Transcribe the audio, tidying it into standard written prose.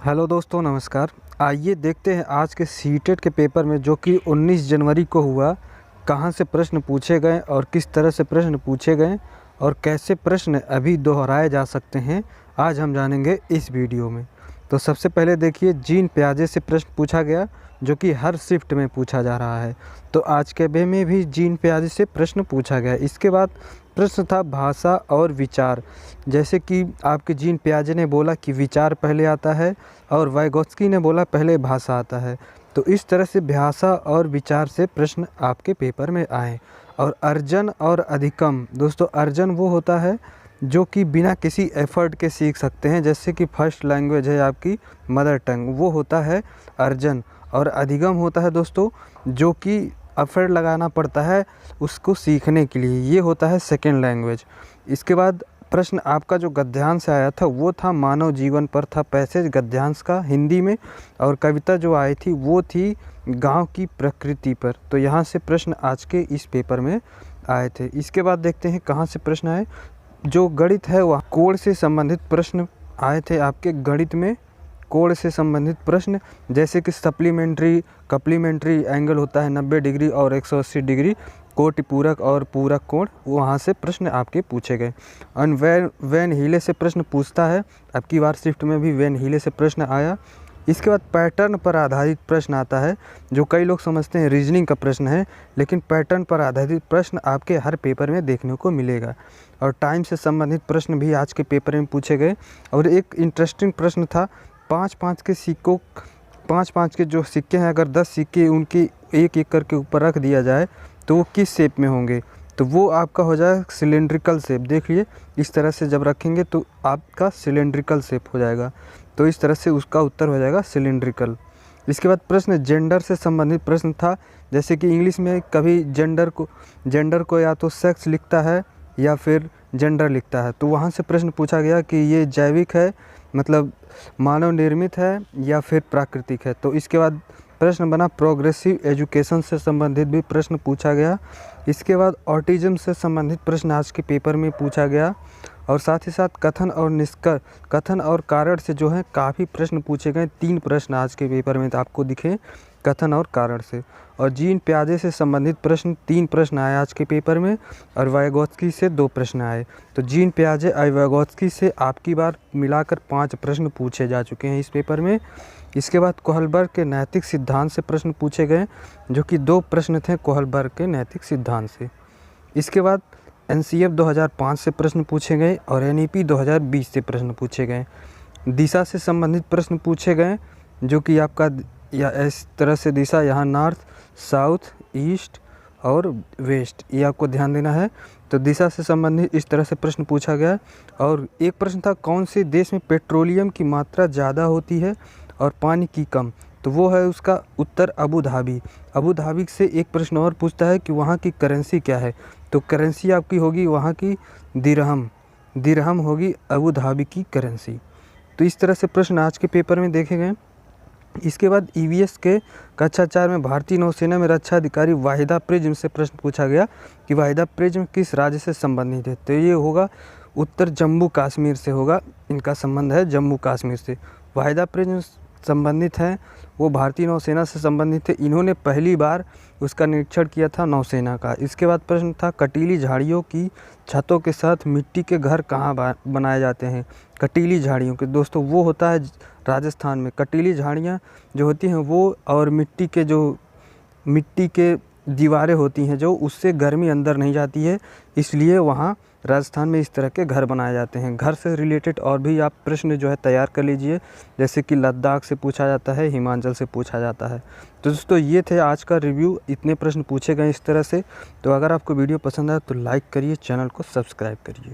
Hello दोस्तों, नमस्कार। आइए देखते हैं आज के सीटेट के पेपर में, जो कि 19 जनवरी को हुआ, कहां से प्रश्न पूछे गए और किस तरह से प्रश्न पूछे गए और कैसे प्रश्न अभी दोहराए जा सकते हैं, आज हम जानेंगे इस वीडियो में। तो सबसे पहले देखिए, जीन प्याजे से प्रश्न पूछा गया, जो कि हर शिफ्ट में पूछा जा रहा है। तो आज के बे में भी जीन प्याजे से प्रश्न पूछा गया। इसके बाद प्रश्न था भाषा और विचार। जैसे कि आपके जीन प्याजे ने बोला कि विचार पहले आता है और वाइगोत्स्की ने बोला पहले भाषा आता है। तो इस तरह से भाषा और विचार से प्रश्न आपके पेपर में आए। और अर्जन और अधिकम, दोस्तों अर्जन वो होता है जो कि बिना किसी एफर्ट के सीख सकते हैं, जैसे कि फर्स्ट लैंग्वेज है आपकी मदर टंग, वो होता है अर्जन। और अधिगम होता है दोस्तों जो कि एफर्ट लगाना पड़ता है उसको सीखने के लिए, ये होता है सेकेंड लैंग्वेज। इसके बाद प्रश्न आपका जो गद्यांश से आया था वो था मानव जीवन पर था पैसेज गद्यांश का हिंदी में, और कविता जो आई थी वो थी गांव की प्रकृति पर। तो यहाँ से प्रश्न आज के इस पेपर में आए थे। इसके बाद देखते हैं कहाँ से प्रश्न आए। जो गणित है वह कोण से संबंधित प्रश्न आए थे आपके गणित में। कोण से संबंधित प्रश्न, जैसे कि सप्लीमेंट्री कप्लीमेंट्री एंगल होता है 90 डिग्री और 180 डिग्री, कोटि पूरक और पूरक कोण, वहाँ से प्रश्न आपके पूछे गए। और वैन हीले से प्रश्न पूछता है, अब की बार शिफ्ट में भी वैन हीले से प्रश्न आया। इसके बाद पैटर्न पर आधारित प्रश्न आता है, जो कई लोग समझते हैं रीजनिंग का प्रश्न है, लेकिन पैटर्न पर आधारित प्रश्न आपके हर पेपर में देखने को मिलेगा। और टाइम से संबंधित प्रश्न भी आज के पेपर में पूछे गए। और एक इंटरेस्टिंग प्रश्न था, 5-5 के सिक्कों 5-5 के जो सिक्के हैं, अगर 10 सिक्के उनके एक एक करके ऊपर रख दिया जाए तो वो किस शेप में होंगे। तो वो आपका हो जाएगा सिलेंड्रिकल शेप। देखिए इस तरह से जब रखेंगे तो आपका सिलेंड्रिकल शेप हो जाएगा। तो इस तरह से उसका उत्तर हो जाएगा सिलेंड्रिकल। इसके बाद प्रश्न जेंडर से संबंधित प्रश्न था, जैसे कि इंग्लिश में कभी जेंडर को या तो सेक्स लिखता है या फिर जेंडर लिखता है। तो वहाँ से प्रश्न पूछा गया कि ये जैविक है, मतलब मानव निर्मित है, या फिर प्राकृतिक है। तो इसके बाद प्रश्न बना प्रोग्रेसिव एजुकेशन से संबंधित भी प्रश्न पूछा गया। इसके बाद ऑटिज्म से संबंधित प्रश्न आज के पेपर में पूछा गया। और साथ ही साथ कथन और कारण से जो है काफ़ी प्रश्न पूछे गए। 3 प्रश्न आज के पेपर में आपको दिखे कथन और कारण से। और जीन प्याजे से संबंधित प्रश्न 3 प्रश्न आए आज के पेपर में, और वाइगोत्स्की से 2 प्रश्न आए। तो जीन प्याजे और वाइगोत्स्की से आपकी बार मिलाकर 5 प्रश्न पूछे जा चुके हैं इस पेपर में। इसके बाद कोहलबर्ग के नैतिक सिद्धांत से प्रश्न पूछे गए, जो कि 2 प्रश्न थे कोहलबर्ग के नैतिक सिद्धांत से। इसके बाद एनसीएफ 2005 से प्रश्न पूछे गए और एनईपी 2020 से प्रश्न पूछे गए। दिशा से संबंधित प्रश्न पूछे गए, जो कि आपका या इस तरह से दिशा यहाँ नॉर्थ, साउथ, ईस्ट और वेस्ट, ये आपको ध्यान देना है। तो दिशा से संबंधित इस तरह से प्रश्न पूछा गया। और एक प्रश्न था, कौन से देश में पेट्रोलियम की मात्रा ज़्यादा होती है और पानी की कम। तो वो है उसका उत्तर अबू धाबी। अबू धाबी से एक प्रश्न और पूछता है कि वहाँ की करेंसी क्या है। तो करेंसी आपकी होगी वहाँ की दिरहम होगी अबू धाबी की करेंसी। तो इस तरह से प्रश्न आज के पेपर में देखे गए। इसके बाद ईवीएस के कक्षा 4 में भारतीय नौसेना में रक्षा अधिकारी वाहिदा प्रिज्म से प्रश्न पूछा गया कि वाहिदा प्रिज्म किस राज्य से संबंधित है। तो ये होगा उत्तर जम्मू कश्मीर से होगा, इनका संबंध है जम्मू कश्मीर से। वाहिदा प्रिज्म संबंधित है, वो भारतीय नौसेना से संबंधित थे। इन्होंने पहली बार उसका निरीक्षण किया था नौसेना का। इसके बाद प्रश्न था, कटीली झाड़ियों की छतों के साथ मिट्टी के घर कहाँ बनाए जाते हैं। कटीली झाड़ियों के, दोस्तों वो होता है राजस्थान में। कटीली झाड़ियाँ जो होती हैं वो, और मिट्टी के दीवारें होती हैं जो, उससे गर्मी अंदर नहीं जाती है, इसलिए वहाँ राजस्थान में इस तरह के घर बनाए जाते हैं। घर से रिलेटेड और भी आप प्रश्न जो है तैयार कर लीजिए, जैसे कि लद्दाख से पूछा जाता है, हिमाचल से पूछा जाता है। तो दोस्तों ये थे आज का रिव्यू, इतने प्रश्न पूछे गए इस तरह से। तो अगर आपको वीडियो पसंद आए तो लाइक करिए, चैनल को सब्सक्राइब करिए।